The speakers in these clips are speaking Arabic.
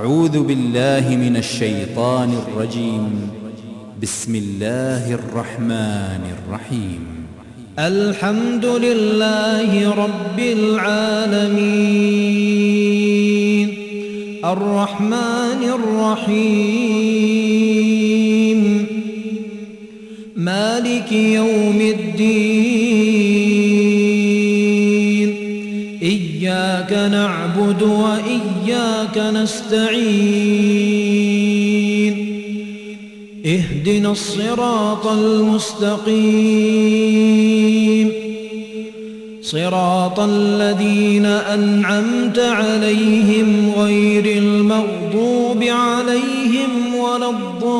أعوذ بالله من الشيطان الرجيم. بسم الله الرحمن الرحيم. الحمد لله رب العالمين الرحمن الرحيم مالك يوم الدين إياك نعبد وإياك نستعين اهدنا الصراط المستقيم صراط الذين أنعمت عليهم غير المغضوب عليهم ولا الضالين.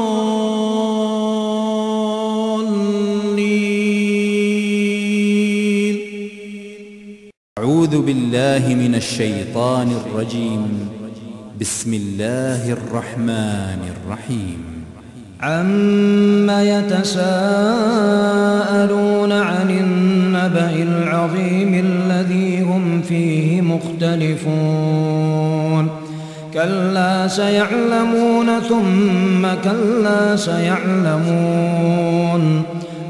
أعوذ بالله من الشيطان الرجيم. بسم الله الرحمن الرحيم. عم يتساءلون عن النبأ العظيم الذي هم فيه مختلفون كلا سيعلمون ثم كلا سيعلمون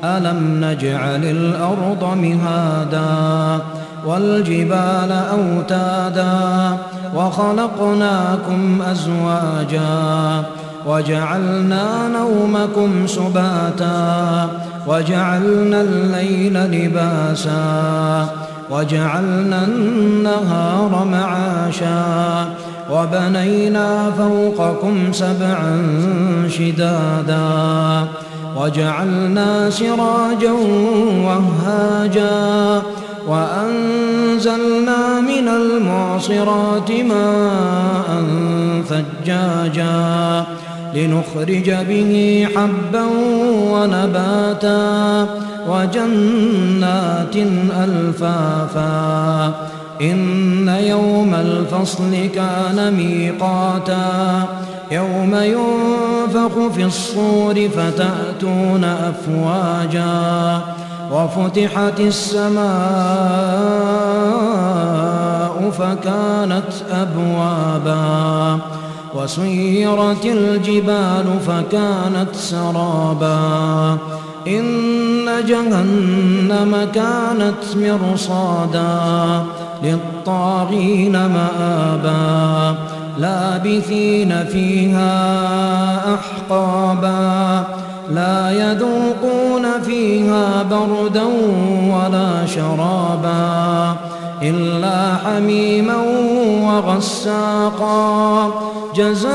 ألم نجعل الأرض مهادا والجبال أوتادا وخلقناكم أزواجا وجعلنا نومكم سباتا وجعلنا الليل لباسا وجعلنا النهار معاشا وبنينا فوقكم سبعا شدادا وجعلنا سراجا وهاجا وأنزلنا من المعصرات ماء ثجاجا لنخرج به حبا ونباتا وجنات ألفافا إن يوم الفصل كان ميقاتا يوم ينفخ في الصور فتأتون أفواجا وفتحت السماء فكانت أبوابا وسيرت الجبال فكانت سرابا إن جهنم كانت مرصادا للطاغين مآبا لابثين فيها أحقابا لا يذوقون فيها بردا ولا شرابا إلا حميما وغساقا جزاء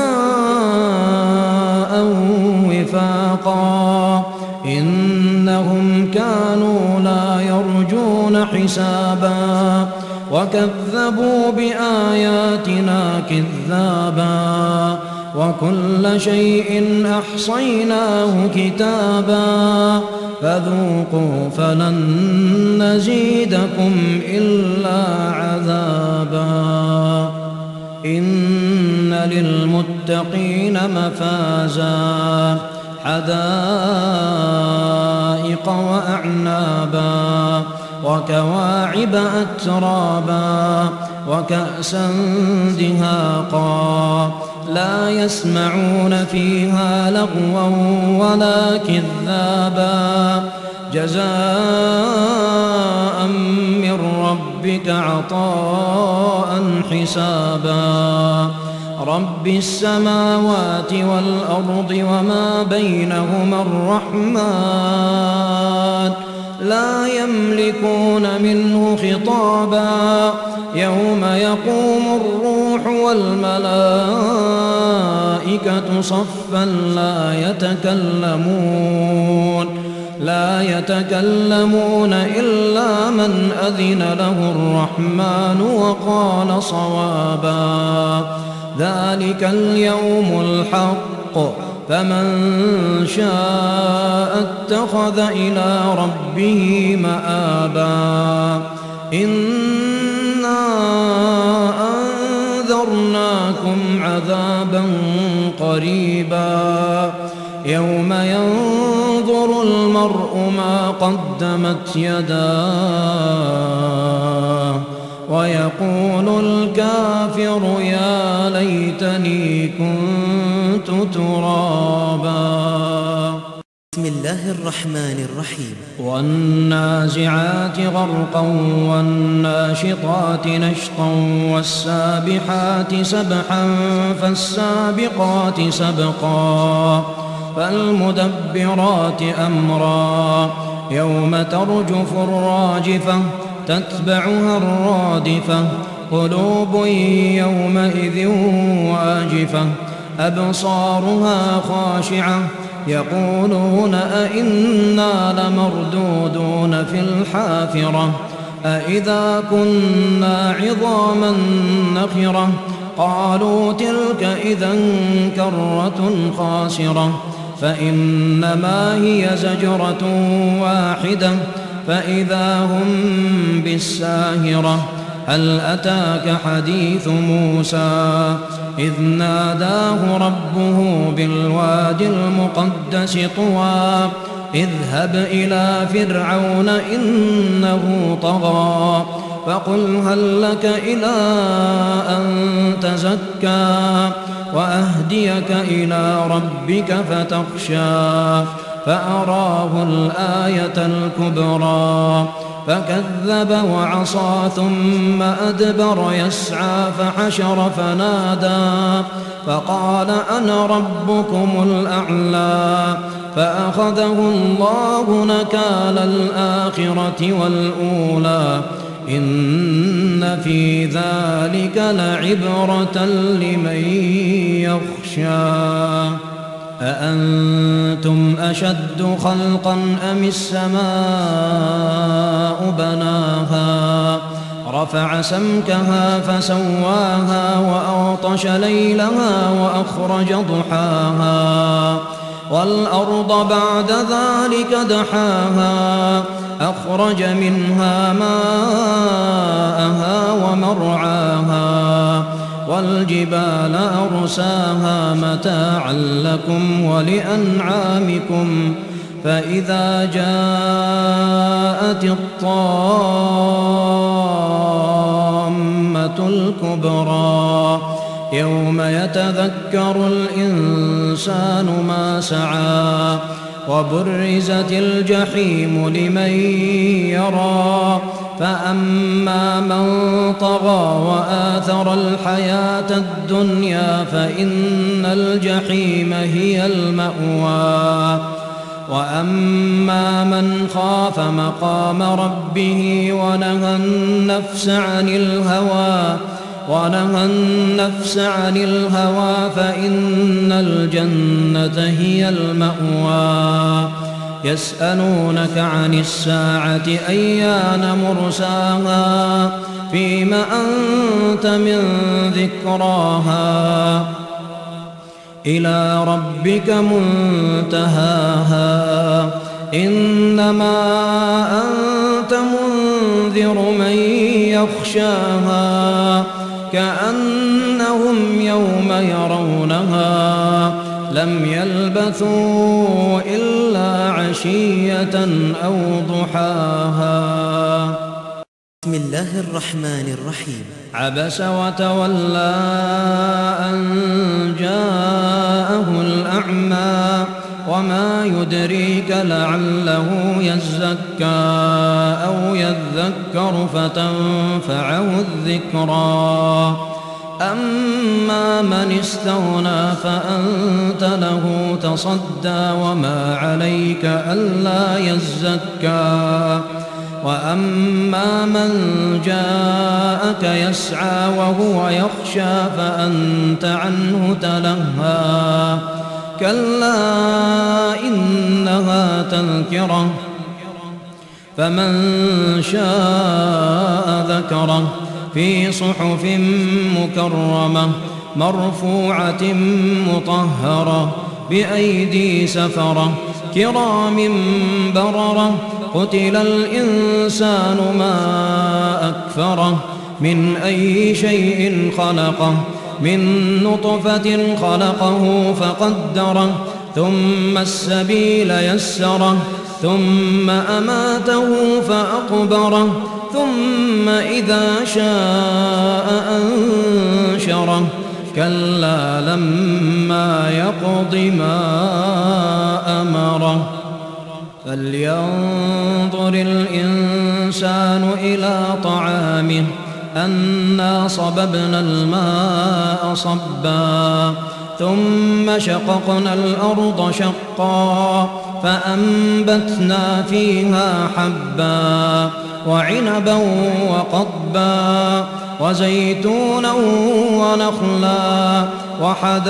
وفاقا إنهم كانوا لا يرجون حسابا وكذبوا بآياتنا كذابا وكل شيء أحصيناه كتابا فذوقوا فلن نزيدكم إلا عذابا إن للمتقين مفازا حدائق وأعنابا وكواعب أترابا وكأسا دهاقا لا يسمعون فيها لغوا ولا كذابا جزاء من ربك عطاء حسابا رب السماوات والأرض وما بينهما الرحمن لا يملكون منه خطابا يوم يقوم الروح والملائكة صفا لا يتكلمون إلا من أذن له الرحمن وقال صوابا ذلك اليوم الحق فمن شاء اتخذ إلى ربه مآبا إنا أنذرناكم عذابا قريبا يوم ينظر المرء ما قدمت يداه ويقول الكافر يا ليتني كنت ترابا. بسم الله الرحمن الرحيم. والنازعات غرقا والناشطات نشطا والسابحات سبحا فالسابقات سبقا فالمدبرات أمرا يوم ترجف الراجفة تتبعها الرادفة قلوب يومئذ واجفة أبصارها خاشعة يقولون أئنا لمردودون في الحافرة أئذا كنا عظاما نخرة قالوا تلك إذا كرة خاسرة فإنما هي زجرة واحدة فإذا هم بالساهرة هل أتاك حديث موسى إذ ناداه ربه بالوادي المقدس طوى اذهب إلى فرعون إنه طغى فقل هل لك إلى أن تزكى وأهديك إلى ربك فتخشى فأراه الآية الكبرى فكذب وعصى ثم أدبر يسعى فحشر فنادى فقال أنا ربكم الأعلى فأخذه الله نكال الآخرة والأولى إن في ذلك لعبرة لمن يخشى أأنتم أشد خلقا أم السماء بناها رفع سمكها فسواها وأغطش ليلها وأخرج ضحاها والأرض بعد ذلك دحاها أخرج منها ماءها ومرعاها والجبال أرساها متاعا لكم ولأنعامكم فإذا جاءت الطامة الكبرى يوم يتذكر الإنسان ما سعى وبرزت الجحيم لمن يرى فأما من طغى وآثر الحياة الدنيا فإن الجحيم هي المأوى وأما من خاف مقام ربه ونهى النفس عن الهوى فإن الجنة هي المأوى يسألونك عن الساعة أيان مرساها فيم أنت من ذكراها إلى ربك منتهاها إنما أنت منذر من يخشاها كأنهم يوم يرونها لم يلبثوا إلا عشية أو ضحاها. بسم الله الرحمن الرحيم. عبس وتولى أن جاءه الأعمى وما يدريك لعله يزكى أو يذكر فتنفعه الذكرى أما من استغنى فأنت له تصدى وما عليك ألا يزكى وأما من جاءك يسعى وهو يخشى فأنت عنه تلهى كلا إنها تذكرة فمن شاء ذكره في صحف مكرمة مرفوعة مطهرة بأيدي سفرة كرام بررة قتل الإنسان ما أكفره من أي شيء خلقه من نطفة خلقه فقدره ثم السبيل يسره ثم أماته فأقبره ثم إذا شاء أنشره كلا لما يقض ما أمره فلينظر الإنسان إلى طعامه أنا صببنا الماء صبا ثم شققنا الأرض شقا فأنبتنا فيها حبا وعنبا وقضبا وزيتونا ونخلا وحدائق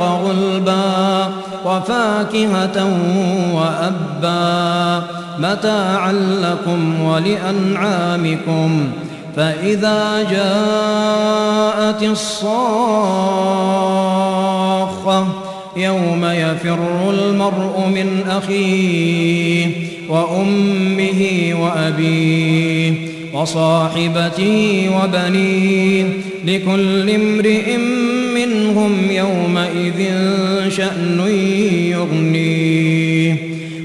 غلبا وفاكهة وأبا متاعا لكم ولأنعامكم فإذا جاءت الصاخة يوم يفر المرء من أخيه وأمه وأبيه وصاحبته وبنيه لكل امرئ منهم يومئذ شأن يغنيه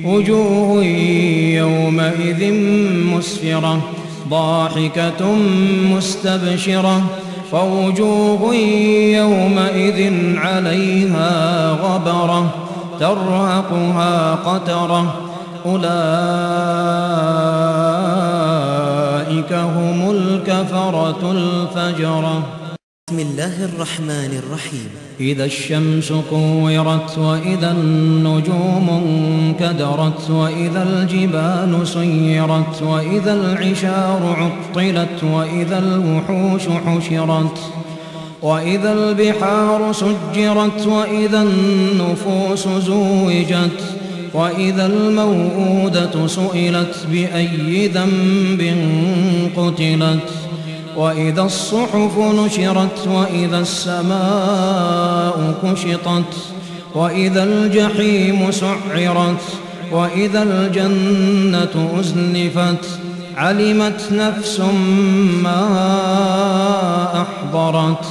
وجوه يومئذ مسفرة ضاحكة مستبشرة ووجوه يومئذ عليها غبرة ترهقها قترة أولئك هم الكفرة الفجرة. بسم الله الرحمن الرحيم. إذا الشمس كورت وإذا النجوم انكدرت وإذا الجبال سيرت وإذا العشار عطلت وإذا الوحوش حشرت وإذا البحار سجرت وإذا النفوس زوجت وإذا الموءودة سئلت بأي ذنب قتلت وإذا الصحف نشرت وإذا السماء كشطت وإذا الجحيم سعرت وإذا الجنة أزلفت علمت نفس ما أحضرت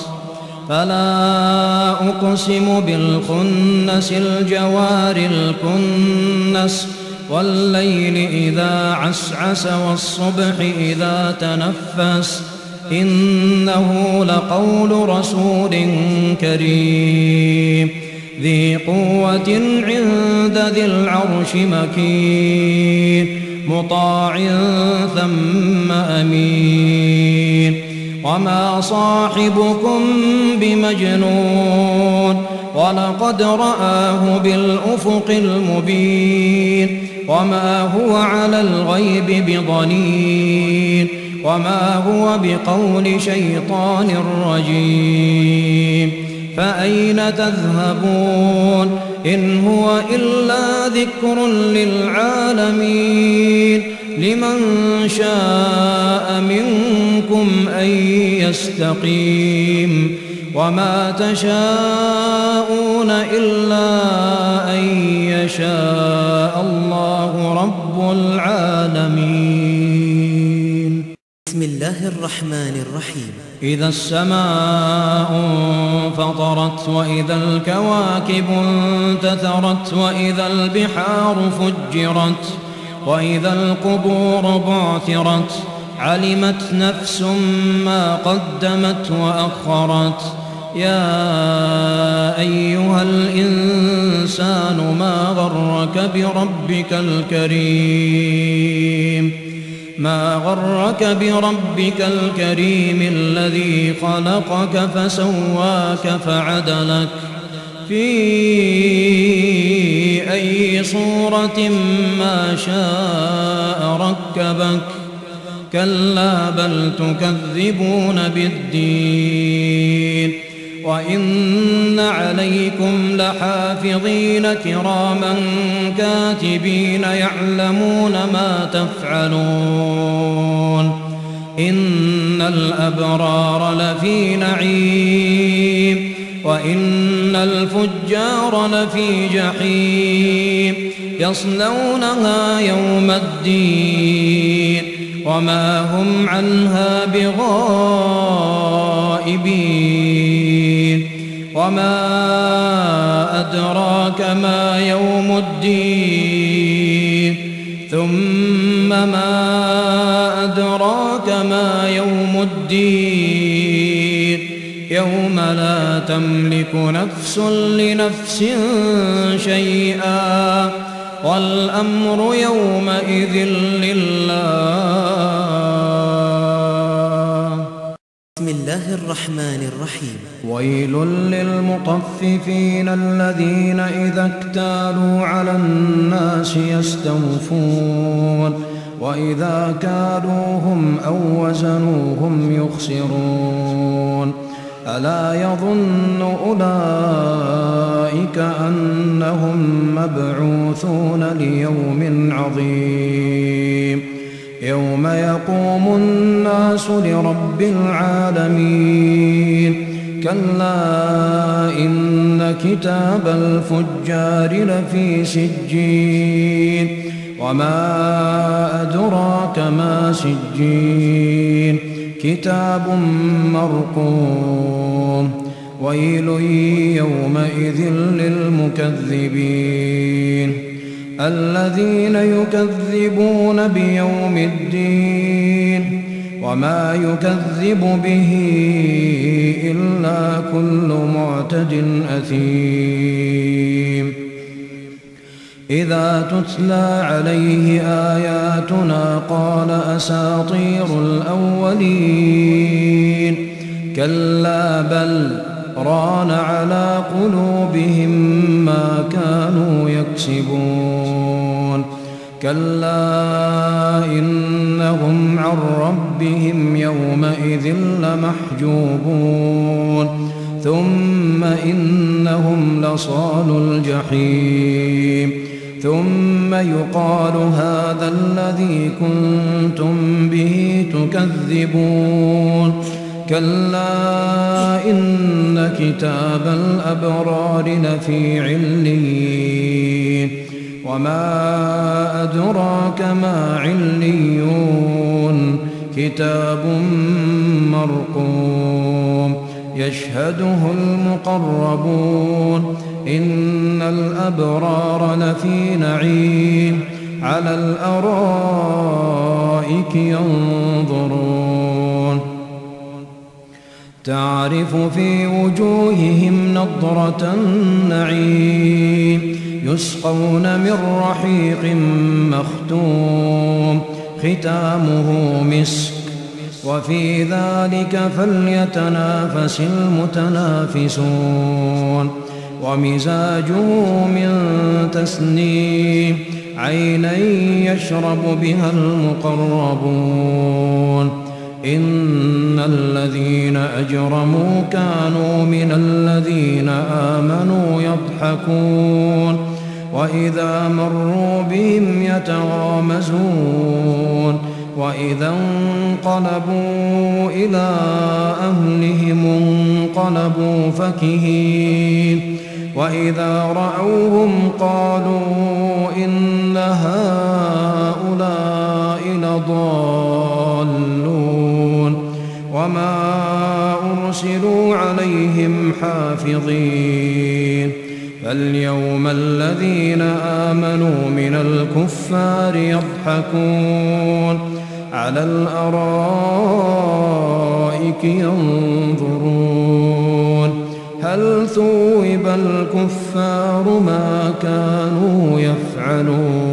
فلا أقسم بالخنس الجوار الكنس والليل إذا عسعس والصبح إذا تنفس إنه لقول رسول كريم ذي قوة عند ذي العرش مكين مطاع ثم أمين وما صاحبكم بمجنون ولقد رآه بالأفق المبين وما هو على الغيب بضنين وما هو بقول شيطان رجيم فأين تذهبون إن هو إلا ذكر للعالمين لمن شاء منكم أن يستقيم وما تشاءون إلا أن يشاء الله رب العالمين. بسم الله الرحمن الرحيم. إذا السماء انفطرت وإذا الكواكب انتثرت وإذا البحار فجرت وإذا القبور بعثرت علمت نفس ما قدمت وأخرت يا أيها الإنسان ما غرك بربك الكريم الذي خلقك فسواك فعدلك في أي صورة ما شاء ركبك كلا بل تكذبون بالدين وإن عليكم لحافظين كراما كاتبين يعلمون ما تفعلون إن الأبرار لفي نعيم وإن الفجار لفي جحيم يصلونها يوم الدين وما هم عنها بغائبين وما أدراك ما يوم الدين ثم ما الدين يوم لا تملك نفس لنفس شيئا والأمر يومئذ لله. بسم الله الرحمن الرحيم. ويل للمطففين الذين إذا اكتالوا على الناس يستوفون وإذا كالوهم أو وزنوهم يخسرون. ألا يظن أولئك أنهم مبعوثون ليوم عظيم يوم يقوم الناس لرب العالمين. كلا إن كتاب الفجار لفي سجين وما أدراك ما سجين كتاب مرقوم. ويل يومئذ للمكذبين الذين يكذبون بيوم الدين وما يكذب به إلا كل معتد أثيم. إذا تتلى عليه آياتنا قال أساطير الأولين. كلا بل ران على قلوبهم ما كانوا يكسبون. كلا إنهم عن ربهم يومئذ لمحجوبون. ثم إنهم لصالو الجحيم. ثم يقال هذا الذي كنتم به تكذبون. كلا إن كتاب الأبرار لفي عليين وما أدراك ما عليون كتاب مرقوم يشهده المقربون. إن الأبرار لفي نعيم على الأرائك ينظرون. تعرف في وجوههم نضرة النعيم يسقون من رحيق مختوم ختامه مسك وفي ذلك فليتنافس المتنافسون. ومزاجه من تسنيم عينا يشرب بها المقربون. إن الذين أجرموا كانوا من الذين آمنوا يضحكون وإذا مروا بهم يتغامزون. وإذا انقلبوا إلى أهلهم انقلبوا فكهين. وإذا رأوهم قالوا إن هؤلاء لضالون وما أرسلوا عليهم حافظين. فاليوم الذين آمنوا من الكفار يضحكون على الأرائك ينظرون هل ثوب الكفار ما كانوا يفعلون.